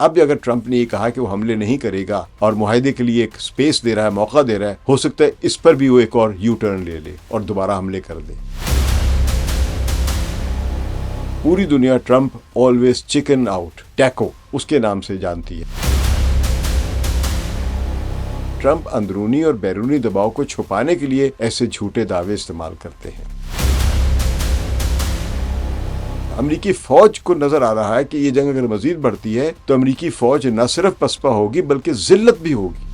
اب اگر ٹرمپ نے یہ کہا کہ وہ حملے نہیں کرے گا اور معاہدے کے لیے ایک سپیس دے رہا ہے، موقع دے رہا ہے، ہو سکتا ہے اس پر بھی وہ ایک اور یو ٹرن لے لے اور دوبارہ حملے کر دے۔ پوری دنیا ٹرمپ آلویز چکن آؤٹ، ٹیکو اس کے نام سے جانتی ہے۔ ٹرمپ اندرونی اور بیرونی دباؤ کو چھپانے کے لیے ایسے جھوٹے دعوے استعمال کرتے ہیں۔ امریکی فوج کو نظر آ رہا ہے کہ یہ جنگ اگر مزید بڑھتی ہے تو امریکی فوج نہ صرف پسپا ہوگی بلکہ ذلت بھی ہوگی۔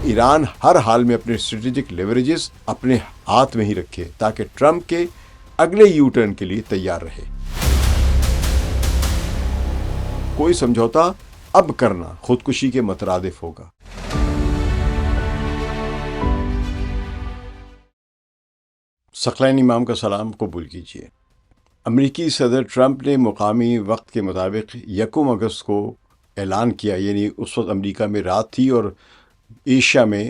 ایران ہر حال میں اپنے اسٹریٹجک لیوریجز اپنے ہاتھ میں ہی رکھے تاکہ ٹرمپ کے اگلے یو ٹرن کے لیے تیار رہے۔ کوئی سمجھوتا اب کرنا خودکشی کے مترادف ہوگا۔ ثقلین امام کا سلام قبول کیجیے۔ امریکی صدر ٹرمپ نے مقامی وقت کے مطابق 1 اگست کو اعلان کیا، یعنی اس وقت امریکہ میں رات تھی اور ایشیا میں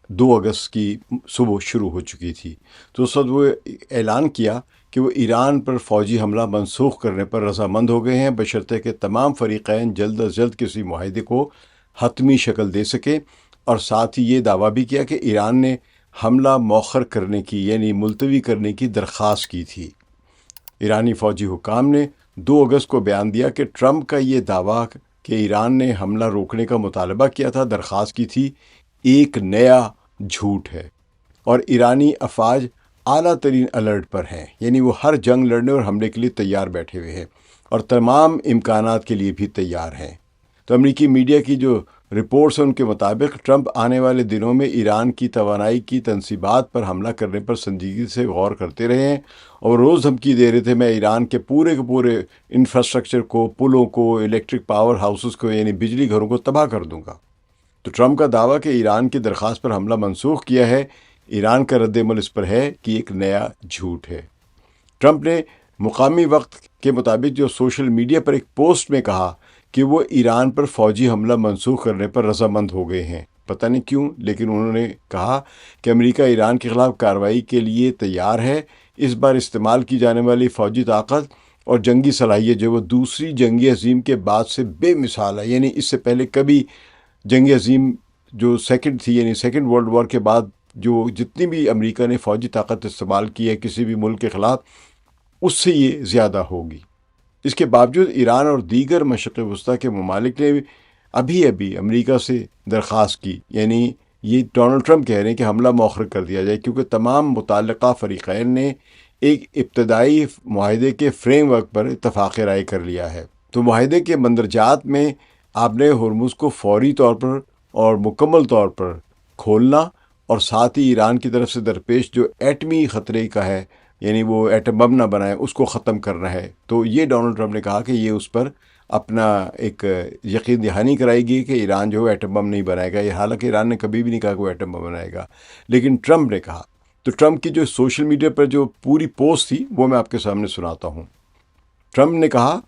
2 اگست کی صبح شروع ہو چکی تھی، تو اس وقت وہ اعلان کیا کہ وہ ایران پر فوجی حملہ منسوخ کرنے پر رضامند ہو گئے ہیں، بشرطے کہ تمام فریقین جلد از جلد کسی معاہدے کو حتمی شکل دے سکیں، اور ساتھ ہی یہ دعویٰ بھی کیا کہ ایران نے حملہ مؤخر کرنے کی یعنی ملتوی کرنے کی درخواست کی تھی۔ ایرانی فوجی حکام نے 2 اگست کو بیان دیا کہ ٹرمپ کا یہ دعویٰ کہ ایران نے حملہ روکنے کا مطالبہ کیا تھا، درخواست کی تھی، ایک نیا جھوٹ ہے، اور ایرانی افواج اعلیٰ ترین الرٹ پر ہیں، یعنی وہ ہر جنگ لڑنے اور حملے کے لیے تیار بیٹھے ہوئے ہیں اور تمام امکانات کے لیے بھی تیار ہیں۔ تو امریکی میڈیا کی جو رپورٹس ہیں ان کے مطابق ٹرمپ آنے والے دنوں میں ایران کی توانائی کی تنصیبات پر حملہ کرنے پر سنجیدگی سے غور کرتے رہے ہیں، اور روز دھمکی دے رہے تھے میں ایران کے پورے انفراسٹرکچر کو، پلوں کو، الیکٹرک پاور ہاؤسز کو یعنی بجلی گھروں کو تباہ کر دوں گا۔ تو ٹرمپ کا دعویٰ کہ ایران کی درخواست پر حملہ منسوخ کیا ہے، ایران کا رد عمل اس پر ہے کہ ایک نیا جھوٹ ہے۔ ٹرمپ نے مقامی وقت کے مطابق جو سوشل میڈیا پر ایک پوسٹ میں کہا کہ وہ ایران پر فوجی حملہ منسوخ کرنے پر رضامند ہو گئے ہیں، پتہ نہیں کیوں، لیکن انہوں نے کہا کہ امریکہ ایران کے خلاف کارروائی کے لیے تیار ہے۔ اس بار استعمال کی جانے والی فوجی طاقت اور جنگی صلاحیت جو وہ دوسری جنگ عظیم کے بعد سے بے مثال ہے، یعنی اس سے پہلے کبھی جنگ عظیم جو سیکنڈ تھی، یعنی سیکنڈ ورلڈ وار کے بعد جو جتنی بھی امریکہ نے فوجی طاقت استعمال کی ہے کسی بھی ملک کے خلاف، اس سے یہ زیادہ ہوگی۔ اس کے باوجود ایران اور دیگر مشرق وسطیٰ کے ممالک نے ابھی امریکہ سے درخواست کی، یعنی یہ ڈونلڈ ٹرمپ کہہ رہے ہیں کہ حملہ مؤخر کر دیا جائے، کیونکہ تمام متعلقہ فریقین نے ایک ابتدائی معاہدے کے فریم ورک پر اتفاق رائے کر لیا ہے۔ تو معاہدے کے مندرجات میں آپ نے ہرمز کو فوری طور پر اور مکمل طور پر کھولنا، اور ساتھ ہی ایران کی طرف سے درپیش جو ایٹمی خطرے کا ہے، یعنی وہ ایٹم بم نہ بنائے، اس کو ختم کرنا ہے۔ تو یہ ڈونلڈ ٹرمپ نے کہا کہ یہ اس پر اپنا ایک یقین دہانی کرائی گئی کہ ایران جو ہے ایٹم بم نہیں بنائے گا، یہ حالانکہ ایران نے کبھی بھی نہیں کہا کہ وہ ایٹم بم بنائے گا، لیکن ٹرمپ نے کہا۔ تو ٹرمپ کی جو سوشل میڈیا پر جو پوری پوسٹ تھی وہ میں آپ کے سامنے سناتا ہوں۔ ٹرمپ نے کہا،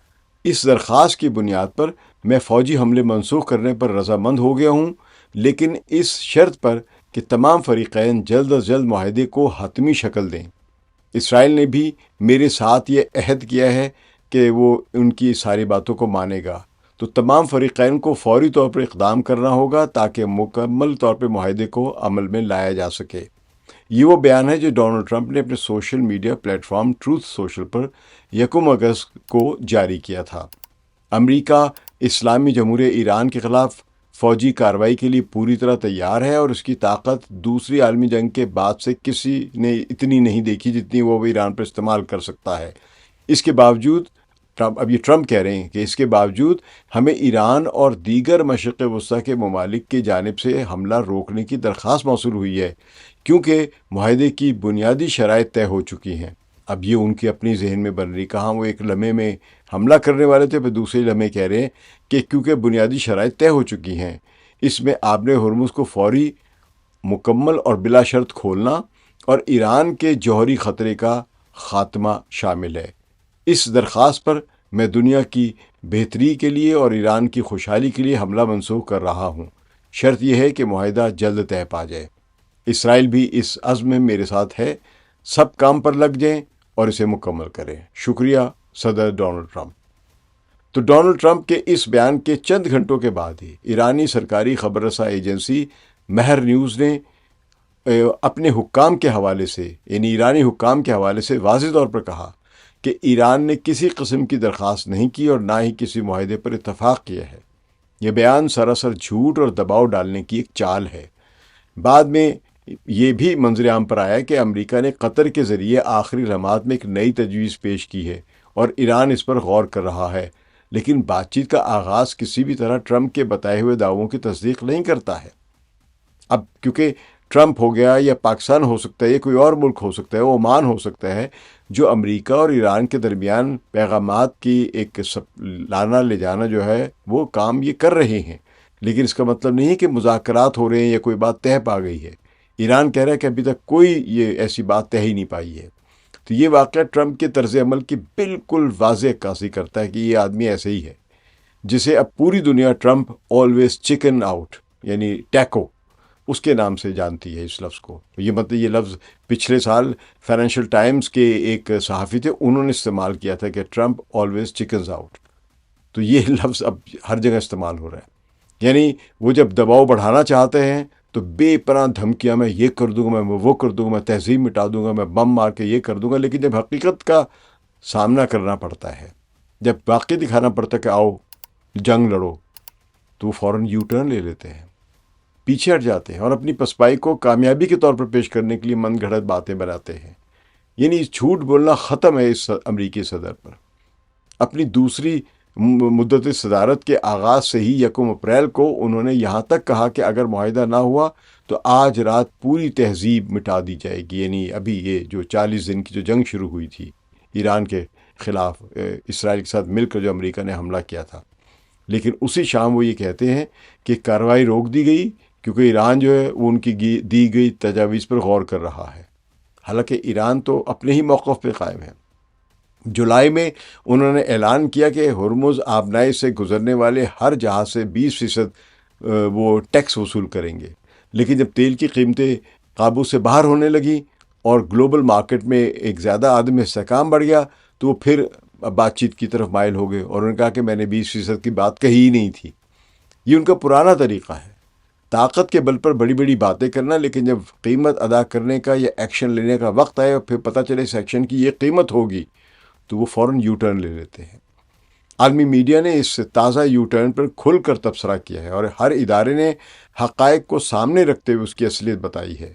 اس درخواست کی بنیاد پر میں فوجی حملے منسوخ کرنے پر رضامند ہو گیا ہوں، لیکن اس شرط پر کہ تمام فریقین جلد از جلد معاہدے کو حتمی شکل دیں۔ اسرائیل نے بھی میرے ساتھ یہ عہد کیا ہے کہ وہ ان کی ساری باتوں کو مانے گا، تو تمام فریقین کو فوری طور پر اقدام کرنا ہوگا تاکہ مکمل طور پر معاہدے کو عمل میں لایا جا سکے۔ یہ وہ بیان ہے جو ڈونلڈ ٹرمپ نے اپنے social media platform Truth Social پر 1 اگست کو جاری کیا تھا۔ امریکہ اسلامی جمہوریہ ایران کے خلاف فوجی کارروائی کے لیے پوری طرح تیار ہے، اور اس کی طاقت دوسری عالمی جنگ کے بعد سے کسی نے اتنی نہیں دیکھی جتنی وہ ایران پر استعمال کر سکتا ہے۔ اس کے باوجود اب یہ ٹرمپ کہہ رہے ہیں کہ اس کے باوجود ہمیں ایران اور دیگر مشرق وسطیٰ کے ممالک کی جانب سے حملہ روکنے کی درخواست موصول ہوئی ہے، کیونکہ معاہدے کی بنیادی شرائط طے ہو چکی ہیں۔ اب یہ ان کی اپنی ذہن میں بن رہی، کہاں وہ ایک لمحے میں حملہ کرنے والے تھے، پھر دوسرے لمحے کہہ رہے ہیں کہ کیونکہ بنیادی شرائط طے ہو چکی ہیں، اس میں آپ نے ہرمز کو فوری، مکمل اور بلا شرط کھولنا اور ایران کے جوہری خطرے کا خاتمہ شامل ہے۔ اس درخواست پر میں دنیا کی بہتری کے لیے اور ایران کی خوشحالی کے لیے حملہ منسوخ کر رہا ہوں۔ شرط یہ ہے کہ معاہدہ جلد طے پا جائے۔ اسرائیل بھی اس عزم میں میرے ساتھ ہے، سب کام پر لگ جائیں اور اسے مکمل کریں۔ شکریہ صدر ڈونلڈ ٹرمپ۔ تو ڈونلڈ ٹرمپ کے اس بیان کے چند گھنٹوں کے بعد ہی ایرانی سرکاری خبر رساں ایجنسی مہر نیوز نے اپنے حکام کے حوالے سے، یعنی ایرانی حکام کے حوالے سے واضح طور پر کہا کہ ایران نے کسی قسم کی درخواست نہیں کی اور نہ ہی کسی معاہدے پر اتفاق کیا ہے۔ یہ بیان سراسر جھوٹ اور دباؤ ڈالنے کی ایک چال ہے۔ بعد میں یہ بھی منظر عام پر آیا کہ امریکہ نے قطر کے ذریعے آخری لمحات میں ایک نئی تجویز پیش کی ہے اور ایران اس پر غور کر رہا ہے، لیکن بات چیت کا آغاز کسی بھی طرح ٹرمپ کے بتائے ہوئے دعووں کی تصدیق نہیں کرتا ہے۔ اب کیونکہ ٹرمپ ہو گیا، یا پاکستان ہو سکتا ہے، یا کوئی اور ملک ہو سکتا ہے، عمان ہو سکتا ہے، جو امریکہ اور ایران کے درمیان پیغامات کی ایک لانا لے جانا جو ہے وہ کام یہ کر رہے ہیں، لیکن اس کا مطلب نہیں ہے کہ مذاکرات ہو رہے ہیں یا کوئی بات طے پا گئی ہے۔ ایران کہہ رہا ہے کہ ابھی تک کوئی یہ ایسی بات طے ہی نہیں پائی ہے۔ تو یہ واقعہ ٹرمپ کے طرز عمل کی بالکل واضح عکاسی کرتا ہے کہ یہ آدمی ایسے ہی ہے، جسے اب پوری دنیا ٹرمپ آلویز چکن آؤٹ یعنی ٹیکو اس کے نام سے جانتی ہے اس لفظ کو۔ یہ مطلب یہ لفظ پچھلے سال فائنینشیل ٹائمز کے ایک صحافی تھے، انہوں نے استعمال کیا تھا کہ ٹرمپ آلویز چکنز آؤٹ۔ تو یہ لفظ اب ہر جگہ استعمال ہو رہا ہے، یعنی وہ جب دباؤ بڑھانا چاہتے ہیں تو بے پناہ دھمکیاں، میں یہ کر دوں گا، میں وہ کر دوں گا، میں تہذیب مٹا دوں گا، میں بم مار کے یہ کر دوں گا، لیکن جب حقیقت کا سامنا کرنا پڑتا ہے، جب واقعی دکھانا پڑتا ہے کہ آؤ جنگ لڑو، تو وہ فوراً یو ٹرن لے لیتے ہیں، پیچھے ہٹ جاتے ہیں اور اپنی پسپائی کو کامیابی کے طور پر پیش کرنے کے لیے من گھڑت باتیں بناتے ہیں۔ یعنی جھوٹ بولنا ختم ہے اس امریکی صدر پر۔ اپنی دوسری مدت صدارت کے آغاز سے ہی 1 اپریل کو انہوں نے یہاں تک کہا کہ اگر معاہدہ نہ ہوا تو آج رات پوری تہذیب مٹا دی جائے گی، یعنی ابھی یہ جو 40 دن کی جو جنگ شروع ہوئی تھی ایران کے خلاف، اسرائیل کے ساتھ مل کر جو امریکہ نے حملہ کیا تھا، لیکن اسی شام وہ یہ کہتے ہیں کہ کارروائی روک دی گئی کیونکہ ایران جو ہے وہ ان کی دی گئی تجاویز پر غور کر رہا ہے۔ حالانکہ ایران تو اپنے ہی موقف پہ قائم ہے۔ جولائی میں انہوں نے اعلان کیا کہ ہرمز آبنائی سے گزرنے والے ہر جہاز سے 20% وہ ٹیکس وصول کریں گے، لیکن جب تیل کی قیمتیں قابو سے باہر ہونے لگیں اور گلوبل مارکیٹ میں ایک زیادہ عدم استحکام بڑھ گیا تو وہ پھر بات چیت کی طرف مائل ہو گئے اور انہوں نے کہا کہ میں نے 20% کی بات کہی ہی نہیں تھی۔ یہ ان کا پرانا طریقہ ہے، طاقت کے بل پر بڑی بڑی باتیں کرنا، لیکن جب قیمت ادا کرنے کا یا ایکشن لینے کا وقت آئے اور پھر پتہ چلے اس ایکشن کی یہ قیمت ہوگی تو وہ فوراً یو ٹرن لے لیتے ہیں۔ عالمی میڈیا نے اس تازہ یو ٹرن پر کھل کر تبصرہ کیا ہے اور ہر ادارے نے حقائق کو سامنے رکھتے ہوئے اس کی اصلیت بتائی ہے۔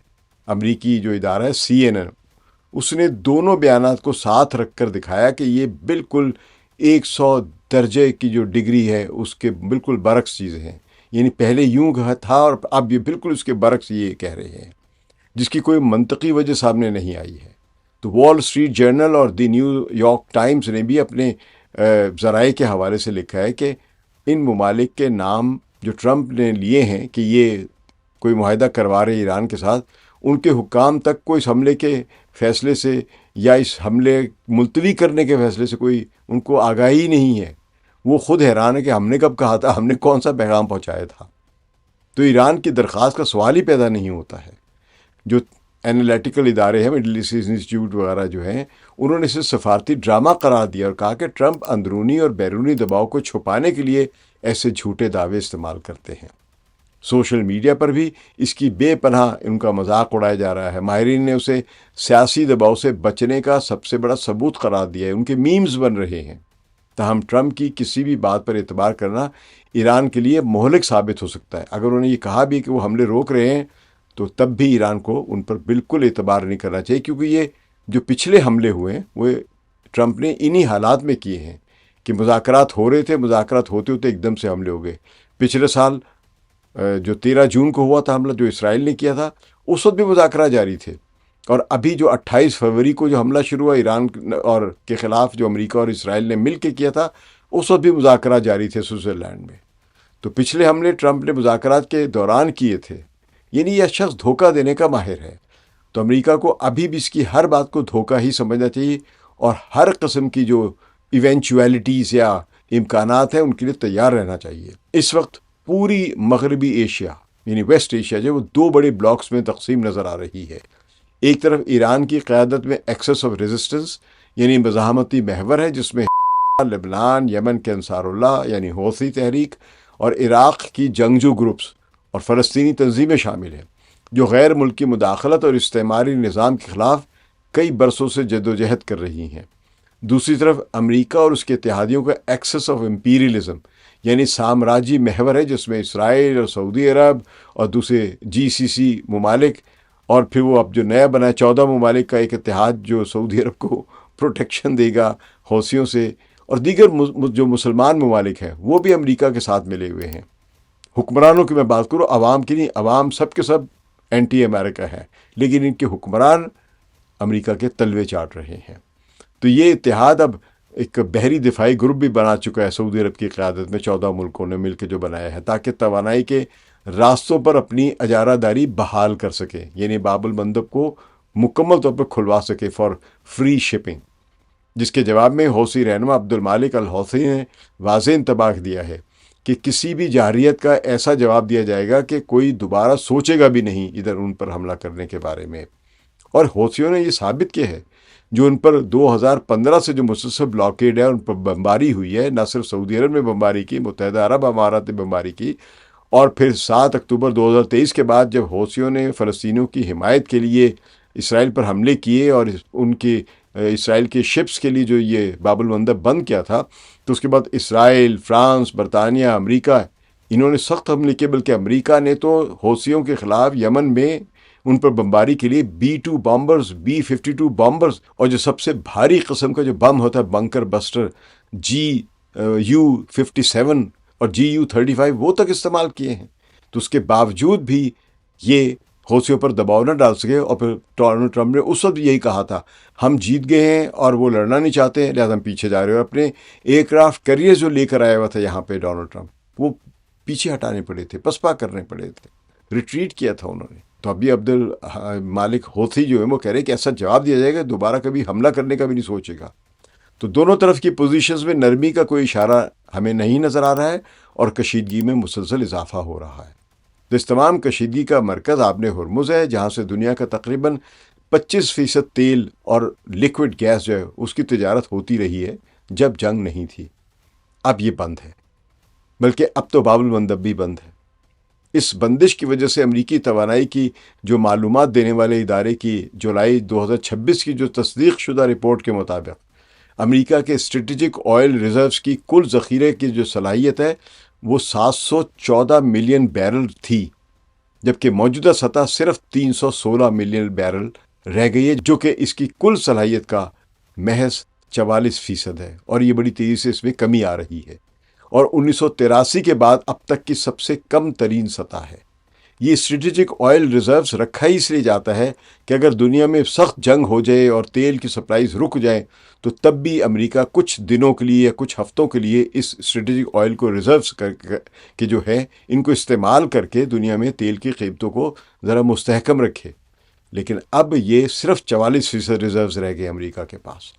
امریکی جو ادارہ ہے CNN، اس نے دونوں بیانات کو ساتھ رکھ کر دکھایا کہ یہ بالکل 100 درجے کی جو ڈگری ہے اس کے بالکل برعکس چیزیں ہیں، یعنی پہلے یوں تھا اور اب یہ بالکل اس کے برعکس یہ کہہ رہے ہیں، جس کی کوئی منطقی وجہ سامنے نہیں آئی ہے۔ تو وال اسٹریٹ جرنل اور دی نیو یارک ٹائمز نے بھی اپنے ذرائع کے حوالے سے لکھا ہے کہ ان ممالک کے نام جو ٹرمپ نے لیے ہیں کہ یہ کوئی معاہدہ کروا رہے ایران کے ساتھ، ان کے حکام تک کوئی اس حملے کے فیصلے سے یا اس حملے ملتوی کرنے کے فیصلے سے کوئی ان کو آگاہی نہیں ہے۔ وہ خود حیران ہے کہ ہم نے کب کہا تھا، ہم نے کون سا پیغام پہنچایا تھا۔ تو ایران کی درخواست کا سوال ہی پیدا نہیں ہوتا ہے۔ جو اینالیٹیکل ادارے ہیں، مڈل ایسٹ انسٹیٹیوٹ وغیرہ جو ہیں، انہوں نے اسے سفارتی ڈرامہ قرار دیا اور کہا کہ ٹرمپ اندرونی اور بیرونی دباؤ کو چھپانے کے لیے ایسے جھوٹے دعوے استعمال کرتے ہیں۔ سوشل میڈیا پر بھی اس کی بے پناہ ان کا مذاق اڑایا جا رہا ہے۔ ماہرین نے اسے سیاسی دباؤ سے بچنے کا سب سے بڑا ثبوت قرار دیا ہے، ان کے میمز بن رہے ہیں۔ تاہم ٹرمپ کی کسی بھی بات پر اعتبار کرنا ایران کے لیے مہلک ثابت ہو سکتا ہے۔ اگر انہوں نے یہ کہا بھی کہ وہ حملے روک رہے ہیں تو تب بھی ایران کو ان پر بالکل اعتبار نہیں کرنا چاہیے، کیونکہ یہ جو پچھلے حملے ہوئے ہیں وہ ٹرمپ نے انہی حالات میں کیے ہیں کہ مذاکرات ہو رہے تھے، مذاکرات ہوتے ہوتے ایک دم سے حملے ہو گئے۔ پچھلے سال جو 13 جون کو ہوا تھا حملہ جو اسرائیل نے کیا تھا، اس وقت بھی مذاکرات جاری تھے، اور ابھی جو 28 فروری کو جو حملہ شروع ہوا ایران اور کے خلاف جو امریکہ اور اسرائیل نے مل کے کیا تھا، اس وقت بھی مذاکرات جاری تھے سوئٹزرلینڈ میں۔ تو پچھلے حملے ٹرمپ نے مذاکرات کے دوران کیے تھے، یعنی یہ شخص دھوکہ دینے کا ماہر ہے۔ تو امریکہ کو ابھی بھی اس کی ہر بات کو دھوکہ ہی سمجھنا چاہیے اور ہر قسم کی جو ایونچویلٹیز یا امکانات ہیں ان کے لیے تیار رہنا چاہیے۔ اس وقت پوری مغربی ایشیا یعنی ویسٹ ایشیا جو وہ 2 بڑے بلاکس میں تقسیم نظر آ رہی ہے۔ ایک طرف ایران کی قیادت میں ایکسس آف ریزسٹنس یعنی مزاحمتی محور ہے، جس میں لبنان، یمن کے انصار اللہ یعنی حوثی تحریک، اور عراق کی جنگجو گروپس اور فلسطینی تنظیمیں شامل ہیں جو غیر ملکی مداخلت اور استعماری نظام کے خلاف کئی برسوں سے جدوجہد کر رہی ہیں۔ دوسری طرف امریکہ اور اس کے اتحادیوں کا ایکسس آف امپیریلزم یعنی سامراجی محور ہے، جس میں اسرائیل اور سعودی عرب اور دوسرے GCC ممالک، اور پھر وہ اب جو نیا بنا ہے 14 ممالک کا ایک اتحاد جو سعودی عرب کو پروٹیکشن دے گا حوثیوں سے، اور دیگر جو مسلمان ممالک ہیں وہ بھی امریکہ کے ساتھ ملے ہوئے ہیں۔ حکمرانوں کی میں بات کروں، عوام کی نہیں، عوام سب کے سب اینٹی امریکہ ہے، لیکن ان کے حکمران امریکہ کے تلوے چاٹ رہے ہیں۔ تو یہ اتحاد اب ایک بحری دفاعی گروپ بھی بنا چکا ہے سعودی عرب کی قیادت میں، 14 ملکوں نے مل کے جو بنایا ہے تاکہ توانائی کے راستوں پر اپنی اجارہ داری بحال کر سکے، یعنی باب المندب کو مکمل طور پر کھلوا سکے فار فری شپنگ، جس کے جواب میں حوثی رہنما عبد المالک الحوثی نے واضح انتباہ دیا ہے کہ کسی بھی جارحیت کا ایسا جواب دیا جائے گا کہ کوئی دوبارہ سوچے گا بھی نہیں ادھر ان پر حملہ کرنے کے بارے میں۔ اور حوثیوں نے یہ ثابت کیا ہے، جو ان پر 2015 سے جو مسلسل بلاکیڈ ہے، ان پر بمباری ہوئی ہے، نہ صرف سعودی عرب میں بمباری کی، متحدہ عرب امارات نے بمباری کی، اور پھر 7 اکتوبر 2023 کے بعد جب حوثیوں نے فلسطینیوں کی حمایت کے لیے اسرائیل پر حملے کیے اور ان کے اسرائیل کے شپس کے لیے جو یہ باب المندب بند کیا تھا، تو اس کے بعد اسرائیل، فرانس، برطانیہ، امریکہ انہوں نے سخت حملے کیے، بلکہ امریکہ نے تو حوثیوں کے خلاف یمن میں ان پر بمباری کے لیے B-2 بامبرز، B-52 بامبرز، اور جو سب سے بھاری قسم کا جو بم ہوتا ہے بنکر بسٹر GU-57 اور GU-35 وہ تک استعمال کیے ہیں۔ تو اس کے باوجود بھی یہ حوثیوں پر دباؤ نہ ڈال سکے، اور پھر ڈونلڈ ٹرمپ نے اس وقت یہی کہا تھا، ہم جیت گئے ہیں اور وہ لڑنا نہیں چاہتے ہیں، لہٰذا ہم پیچھے جا رہے ہیں۔ اور اپنے ایئر کرافٹ کیریئر جو لے کر آیا ہوا تھا یہاں پہ ڈونلڈ ٹرمپ، وہ پیچھے ہٹانے پڑے تھے، پسپا کرنے پڑے تھے، ریٹریٹ کیا تھا انہوں نے۔ تو ابھی عبد المالک حوثی جو ہے وہ کہہ رہے کہ ایسا جواب دیا جائے گا دوبارہ کبھی حملہ کرنے کا بھی نہیں سوچے گا۔ تو دونوں طرف کی پوزیشنز میں نرمی کا کوئی اشارہ ہمیں نہیں نظر آ رہا ہے، اور کشیدگی میں مسلسل اضافہ ہو رہا ہے۔ تو اس تمام کشیدگی کا مرکز آبِ ہرمز ہے، جہاں سے دنیا کا تقریباً 25% تیل اور لیکوڈ گیس جو ہے اس کی تجارت ہوتی رہی ہے جب جنگ نہیں تھی۔ اب یہ بند ہے، بلکہ اب تو باب المندب بھی بند ہے۔ اس بندش کی وجہ سے امریکی توانائی کی جو معلومات دینے والے ادارے کی جولائی 2026 کی جو تصدیق شدہ رپورٹ کے مطابق امریکہ کے اسٹریٹجک آئل ریزروز کی کل ذخیرے کی جو صلاحیت ہے وہ 714 ملین بیرل تھی، جبکہ موجودہ سطح صرف 316 ملین بیرل رہ گئی ہے، جو کہ اس کی کل صلاحیت کا محض 44% ہے، اور یہ بڑی تیزی سے اس میں کمی آ رہی ہے، اور 1983 کے بعد اب تک کی سب سے کم ترین سطح ہے۔ یہ اسٹریٹجک آئل ریزروز رکھا ہی اس لیے جاتا ہے کہ اگر دنیا میں سخت جنگ ہو جائے اور تیل کی سپلائیز رک جائیں تو تب بھی امریکہ کچھ دنوں کے لیے یا کچھ ہفتوں کے لیے اس اسٹریٹجک آئل کو ریزروز کے جو ہے ان کو استعمال کر کے دنیا میں تیل کی قیمتوں کو ذرا مستحکم رکھے۔ لیکن اب یہ صرف 44% ریزروز رہ گئے امریکہ کے پاس۔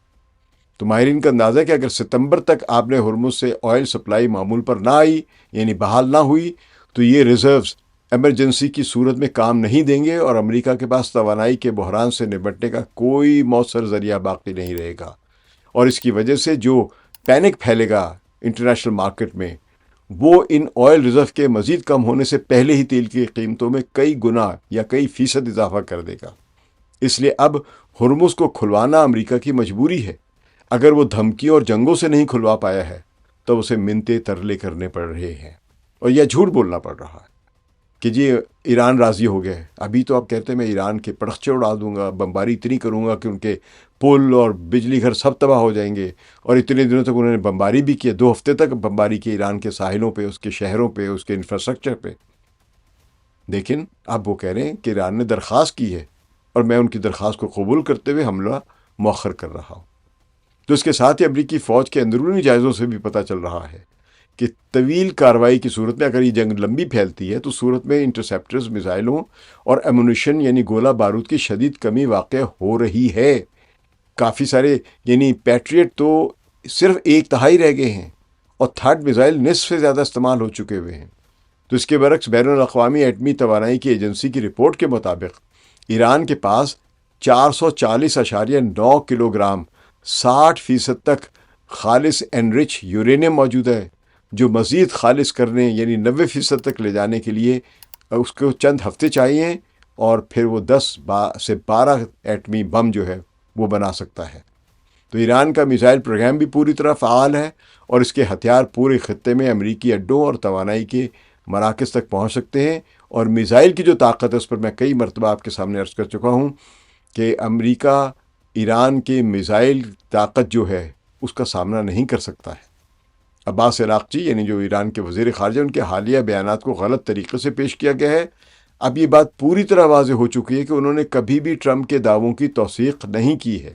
تو ماہرین کا اندازہ ہے کہ اگر ستمبر تک آپ نے ہرمز سے آئل سپلائی معمول پر نہ آئی، یعنی بحال نہ ہوئی، تو یہ ریزروز ایمرجنسی کی صورت میں کام نہیں دیں گے، اور امریکہ کے پاس توانائی کے بحران سے نمٹنے کا کوئی مؤثر ذریعہ باقی نہیں رہے گا، اور اس کی وجہ سے جو پینک پھیلے گا انٹرنیشنل مارکیٹ میں، وہ ان آئل ریزرو کے مزید کم ہونے سے پہلے ہی تیل کی قیمتوں میں کئی گنا یا کئی فیصد اضافہ کر دے گا۔ اس لیے اب ہرمز کو کھلوانا امریکہ کی مجبوری ہے۔ اگر وہ دھمکیوں اور جنگوں سے نہیں کھلوا پایا ہے تو اسے منتے ترلے کرنے پڑ رہے ہیں، اور یہ جھوٹ بولنا پڑ رہا ہے کہ جی ایران راضی ہو گئے۔ ابھی تو آپ کہتے ہیں میں ایران کے پڑخچے اڑا دوں گا، بمباری اتنی کروں گا کہ ان کے پل اور بجلی گھر سب تباہ ہو جائیں گے، اور اتنے دنوں تک انہوں نے بمباری بھی کی، 2 ہفتے تک بمباری کی ایران کے ساحلوں پہ، اس کے شہروں پہ، اس کے انفراسٹرکچر پہ۔ لیکن اب وہ کہہ رہے ہیں کہ ایران نے درخواست کی ہے اور میں ان کی درخواست کو قبول کرتے ہوئے حملہ مؤخر کر رہا ہوں۔ تو اس کے ساتھ ہی امریکی فوج کے اندرونی جائزوں سے بھی پتہ چل رہا ہے کہ طویل کارروائی کی صورت میں اگر یہ جنگ لمبی پھیلتی ہے تو صورت میں انٹرسیپٹرز میزائلوں اور ایمونیشن یعنی گولہ بارود کی شدید کمی واقع ہو رہی ہے۔ کافی سارے یعنی پیٹریٹ تو صرف 1/3 رہ گئے ہیں، اور تھرڈ میزائل نصف سے زیادہ استعمال ہو چکے ہوئے ہیں۔ تو اس کے برعکس بین الاقوامی ایٹمی توانائی کی ایجنسی کی رپورٹ کے مطابق ایران کے پاس 440.9 کلو گرام 60% تک خالص انرچ یورینیم موجود ہے جو مزید خالص کرنے یعنی 90% تک لے جانے کے لیے اس کو چند ہفتے چاہیے، اور پھر وہ 10 سے 12 ایٹمی بم جو ہے وہ بنا سکتا ہے۔ تو ایران کا میزائل پروگرام بھی پوری طرح فعال ہے، اور اس کے ہتھیار پورے خطے میں امریکی اڈوں اور توانائی کے مراکز تک پہنچ سکتے ہیں۔ اور میزائل کی جو طاقت ہے اس پر میں کئی مرتبہ آپ کے سامنے عرض کر چکا ہوں کہ امریکہ ایران کے میزائل طاقت جو ہے اس کا سامنا نہیں کر سکتا ہے۔ عباس عراقچی یعنی جو ایران کے وزیر خارجہ، ان کے حالیہ بیانات کو غلط طریقے سے پیش کیا گیا ہے۔ اب یہ بات پوری طرح واضح ہو چکی ہے کہ انہوں نے کبھی بھی ٹرمپ کے دعووں کی توثیق نہیں کی ہے۔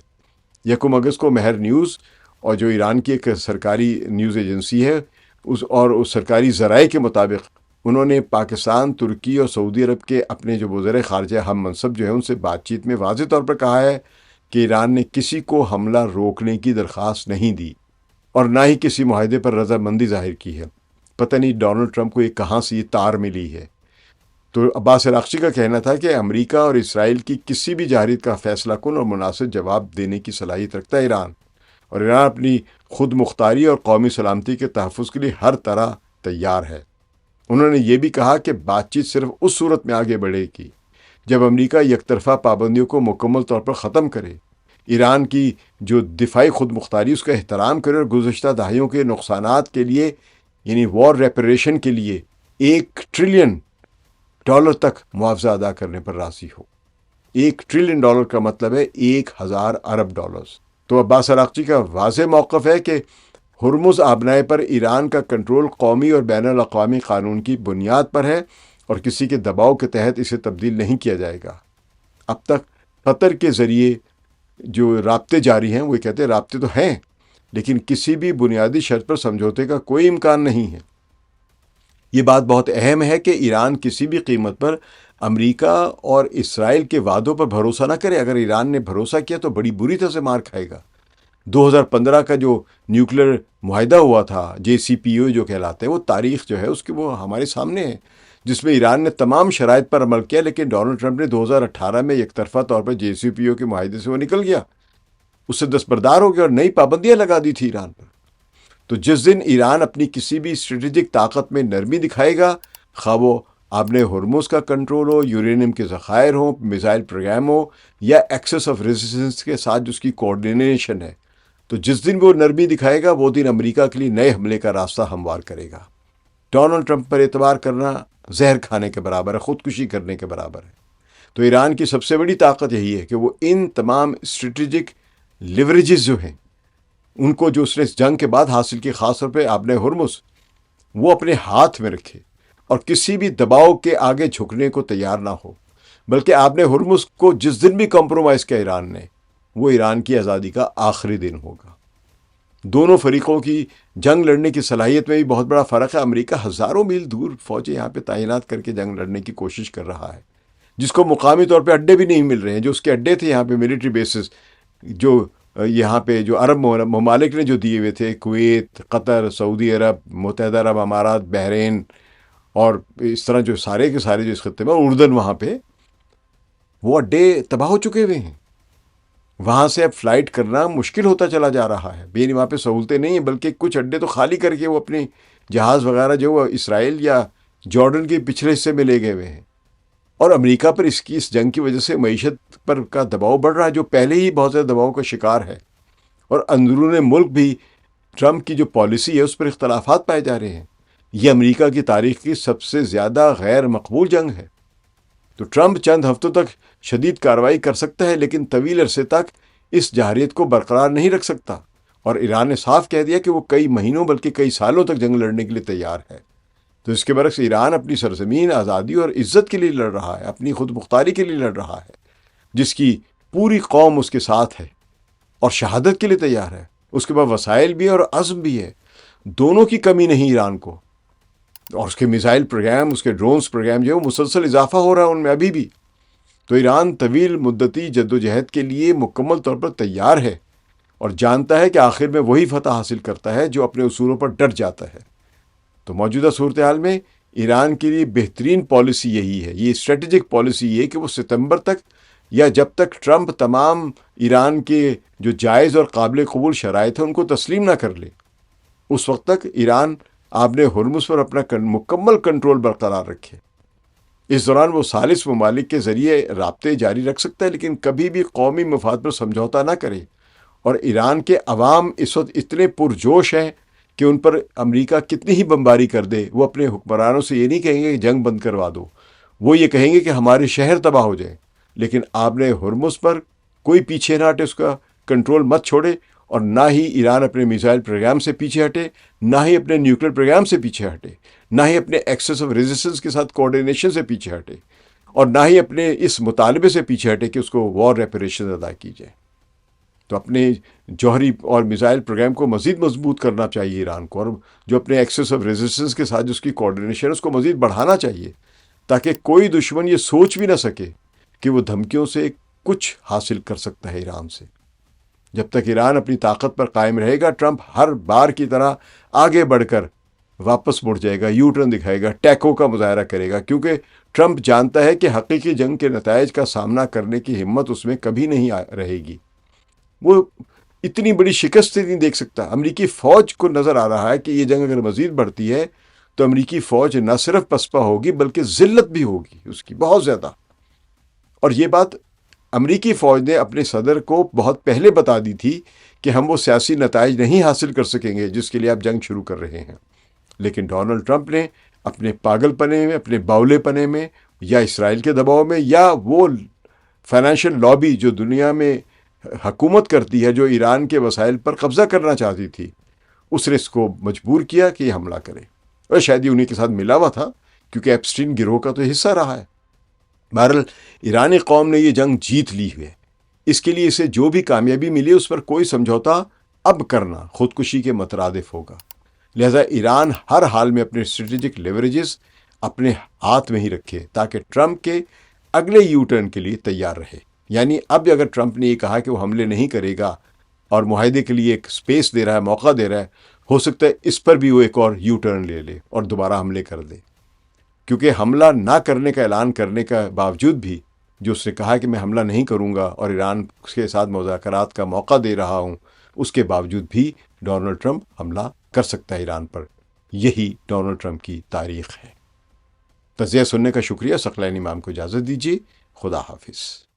1 اگست کو مہر نیوز، اور جو ایران کی ایک سرکاری نیوز ایجنسی ہے، اس سرکاری ذرائع کے مطابق انہوں نے پاکستان، ترکی اور سعودی عرب کے اپنے جو وزیر خارجہ ہم منصب جو ہیں ان سے بات چیت میں واضح طور پر کہا ہے کہ ایران نے کسی کو حملہ روکنے کی درخواست نہیں دی، اور نہ ہی کسی معاہدے پر رضامندی ظاہر کی ہے۔ پتہ نہیں ڈونلڈ ٹرمپ کو یہ کہاں سے یہ تار ملی ہے۔ تو عباس عراقچی کا کہنا تھا کہ امریکہ اور اسرائیل کی کسی بھی جارحیت کا فیصلہ کن اور مناسب جواب دینے کی صلاحیت رکھتا ہے ایران، اور ایران اپنی خود مختاری اور قومی سلامتی کے تحفظ کے لیے ہر طرح تیار ہے۔ انہوں نے یہ بھی کہا کہ بات چیت صرف اس صورت میں آگے بڑھے گی جب امریکہ یک طرفہ پابندیوں کو مکمل طور پر ختم کرے، ایران کی جو دفاعی خود مختاری اس کا احترام کرے، اور گزشتہ دہائیوں کے نقصانات کے لیے یعنی وار ریپریشن کے لیے $1 ٹریلین تک معاوضہ ادا کرنے پر راضی ہو۔ $1 ٹریلین کا مطلب ہے 1000 ارب ڈالرز۔ تو عباس عراقچی کا واضح موقف ہے کہ ہرمز آبنائے پر ایران کا کنٹرول قومی اور بین الاقوامی قانون کی بنیاد پر ہے، اور کسی کے دباؤ کے تحت اسے تبدیل نہیں کیا جائے گا۔ اب تک قطر کے ذریعے جو رابطے جاری ہیں، وہ کہتے ہیں رابطے تو ہیں، لیکن کسی بھی بنیادی شرط پر سمجھوتے کا کوئی امکان نہیں ہے۔ یہ بات بہت اہم ہے کہ ایران کسی بھی قیمت پر امریکہ اور اسرائیل کے وعدوں پر بھروسہ نہ کرے۔ اگر ایران نے بھروسہ کیا تو بڑی بری طرح سے مار کھائے گا۔ 2015 کا جو نیوکلیر معاہدہ ہوا تھا JCPOA جو کہلاتے ہیں، وہ تاریخ جو ہے اس کی وہ ہمارے سامنے ہے، جس میں ایران نے تمام شرائط پر عمل کیا، لیکن ڈونلڈ ٹرمپ نے 2018 میں یک طرفہ طور پر JCPOA کے معاہدے سے وہ نکل گیا، اس سے دستبردار ہو گیا اور نئی پابندیاں لگا دی تھی ایران پر۔ تو جس دن ایران اپنی کسی بھی اسٹریٹجک طاقت میں نرمی دکھائے گا، خواہ وہ آبِ ہرمز کا کنٹرول ہو، یورینیم کے ذخائر ہوں، میزائل پروگرام ہو، یا ایکسس آف ریزسٹنس کے ساتھ جس کی کوآرڈینیشن ہے، تو جس دن وہ نرمی دکھائے گا وہ دن امریکہ کے لیے نئے حملے کا راستہ ہموار کرے گا۔ ڈونلڈ ٹرمپ پر اعتبار کرنا زہر کھانے کے برابر ہے، خودکشی کرنے کے برابر ہے۔ تو ایران کی سب سے بڑی طاقت یہی ہے کہ وہ ان تمام اسٹریٹجک لیوریجز جو ہیں، ان کو جو اس نے اس جنگ کے بعد حاصل کی، خاص طور پہ آبِ ہرمز، وہ اپنے ہاتھ میں رکھے اور کسی بھی دباؤ کے آگے جھکنے کو تیار نہ ہو، بلکہ آبِ ہرمز کو جس دن بھی کمپرومائز کیا ایران نے، وہ ایران کی آزادی کا آخری دن ہوگا۔ دونوں فریقوں کی جنگ لڑنے کی صلاحیت میں بھی بہت بڑا فرق ہے۔ امریکہ ہزاروں میل دور فوجیں یہاں پہ تعینات کر کے جنگ لڑنے کی کوشش کر رہا ہے، جس کو مقامی طور پہ اڈے بھی نہیں مل رہے ہیں۔ جو اس کے اڈے تھے یہاں پہ ملٹری بیسز، جو یہاں پہ جو عرب ممالک نے جو دیے ہوئے تھے، کویت، قطر، سعودی عرب، متحدہ عرب امارات، بحرین، اور اس طرح جو سارے کے سارے جو اس خطے میں، اردن، وہاں پہ وہ اڈے تباہ ہو چکے ہوئے ہیں۔ وہاں سے اب فلائٹ کرنا مشکل ہوتا چلا جا رہا ہے، یعنی وہاں پہ سہولتیں نہیں ہیں، بلکہ کچھ اڈے تو خالی کر کے وہ اپنی جہاز وغیرہ جو وہ اسرائیل یا جارڈن کے پچھلے حصے میں لے گئے ہوئے ہیں۔ اور امریکہ پر اس جنگ کی وجہ سے معیشت پر کا دباؤ بڑھ رہا ہے، جو پہلے ہی بہت زیادہ دباؤ کا شکار ہے، اور اندرون ملک بھی ٹرمپ کی جو پالیسی ہے اس پر اختلافات پائے جا رہے ہیں۔ یہ امریکہ کی تاریخ کی سب سے زیادہ غیر مقبول جنگ ہے۔ تو ٹرمپ چند ہفتوں تک شدید کارروائی کر سکتا ہے، لیکن طویل عرصے تک اس جارحیت کو برقرار نہیں رکھ سکتا، اور ایران نے صاف کہہ دیا کہ وہ کئی مہینوں بلکہ کئی سالوں تک جنگ لڑنے کے لیے تیار ہے۔ تو اس کے برعکس ایران اپنی سرزمین، آزادی اور عزت کے لیے لڑ رہا ہے، اپنی خود مختاری کے لیے لڑ رہا ہے، جس کی پوری قوم اس کے ساتھ ہے اور شہادت کے لیے تیار ہے۔ اس کے بعد وسائل بھی ہے اور عزم بھی ہے، دونوں کی کمی نہیں ایران کو۔ اور اس کے میزائل پروگرام، اس کے ڈرونز پروگرام جو ہے وہ مسلسل اضافہ ہو رہا ہے ان میں ابھی بھی۔ تو ایران طویل مدتی جدوجہد کے لیے مکمل طور پر تیار ہے، اور جانتا ہے کہ آخر میں وہی فتح حاصل کرتا ہے جو اپنے اصولوں پر ڈٹ جاتا ہے۔ تو موجودہ صورتحال میں ایران کے لیے بہترین پالیسی یہی ہے، یہ اسٹریٹجک پالیسی یہ ہے کہ وہ ستمبر تک یا جب تک ٹرمپ تمام ایران کے جو جائز اور قابل قبول شرائط ہیں ان کو تسلیم نہ کر لے، اس وقت تک ایران آبِ ہرمز پر اپنا مکمل کنٹرول برقرار رکھے۔ اس دوران وہ ثالث ممالک کے ذریعے رابطے جاری رکھ سکتا ہے، لیکن کبھی بھی قومی مفاد پر سمجھوتا نہ کرے۔ اور ایران کے عوام اس وقت اتنے پرجوش ہیں کہ ان پر امریکہ کتنی ہی بمباری کر دے، وہ اپنے حکمرانوں سے یہ نہیں کہیں گے کہ جنگ بند کروا دو، وہ یہ کہیں گے کہ ہمارے شہر تباہ ہو جائیں، لیکن آبِ ہرمز پر کوئی پیچھے نہ ہٹے، اس کا کنٹرول مت چھوڑے، اور نہ ہی ایران اپنے میزائل پروگرام سے پیچھے ہٹے، نہ ہی اپنے نیوکلیر پروگرام سے پیچھے ہٹے، نہ ہی اپنے ایکسس آف ریزسٹنس کے ساتھ کوآرڈینیشن سے پیچھے ہٹے، اور نہ ہی اپنے اس مطالبے سے پیچھے ہٹے کہ اس کو وار ریپریشن ادا کی جائے۔ تو اپنے جوہری اور میزائل پروگرام کو مزید مضبوط کرنا چاہیے ایران کو، اور جو اپنے ایکسس آف ریزسٹنس کے ساتھ اس کی کوآرڈینیشن اس کو مزید بڑھانا چاہیے، تاکہ کوئی دشمن یہ سوچ بھی نہ سکے کہ وہ دھمکیوں سے کچھ حاصل کر سکتا ہے ایران سے۔ جب تک ایران اپنی طاقت پر قائم رہے گا، ٹرمپ ہر بار کی طرح آگے بڑھ کر واپس مڑ جائے گا، یو ٹرن دکھائے گا، ٹیکو کا مظاہرہ کرے گا، کیونکہ ٹرمپ جانتا ہے کہ حقیقی جنگ کے نتائج کا سامنا کرنے کی ہمت اس میں کبھی نہیں رہے گی۔ وہ اتنی بڑی شکست نہیں دیکھ سکتا۔ امریکی فوج کو نظر آ رہا ہے کہ یہ جنگ اگر مزید بڑھتی ہے تو امریکی فوج نہ صرف پسپا ہوگی بلکہ ذلت بھی ہوگی اس کی بہت زیادہ۔ اور یہ بات امریکی فوج نے اپنے صدر کو بہت پہلے بتا دی تھی کہ ہم وہ سیاسی نتائج نہیں حاصل کر سکیں گے جس کے لیے آپ جنگ شروع کر رہے ہیں، لیکن ڈونلڈ ٹرمپ نے اپنے پاگل پنے میں، اپنے باولے پنے میں، یا اسرائیل کے دباؤ میں، یا وہ فائنینشیل لابی جو دنیا میں حکومت کرتی ہے، جو ایران کے وسائل پر قبضہ کرنا چاہتی تھی، اس نے اس کو مجبور کیا کہ یہ حملہ کرے، اور شاید یہ انہیں کے ساتھ ملا ہوا تھا کیونکہ ایپسٹین گروہ کا تو حصہ رہا ہے۔ بہرحال ایرانی قوم نے یہ جنگ جیت لی ہے، اس کے لیے اسے جو بھی کامیابی ملی اس پر کوئی سمجھوتا اب کرنا خودکشی کے مترادف ہوگا۔ لہذا ایران ہر حال میں اپنے اسٹریٹجک لیوریجز اپنے ہاتھ میں ہی رکھے تاکہ ٹرمپ کے اگلے یو ٹرن کے لیے تیار رہے۔ یعنی اب اگر ٹرمپ نے یہ کہا کہ وہ حملے نہیں کرے گا اور معاہدے کے لیے ایک سپیس دے رہا ہے، موقع دے رہا ہے، ہو سکتا ہے اس پر بھی وہ ایک اور یو ٹرن لے لے اور دوبارہ حملے کر دے، کیونکہ حملہ نہ کرنے کا اعلان کرنے کا باوجود بھی جو اس نے کہا کہ میں حملہ نہیں کروں گا اور ایران کے ساتھ مذاکرات کا موقع دے رہا ہوں، اس کے باوجود بھی ڈونلڈ ٹرمپ حملہ کر سکتا ہے ایران پر۔ یہی ڈونلڈ ٹرمپ کی تاریخ ہے۔ تجزیہ سننے کا شکریہ۔ ثقلین امام کو اجازت دیجیے۔ خدا حافظ۔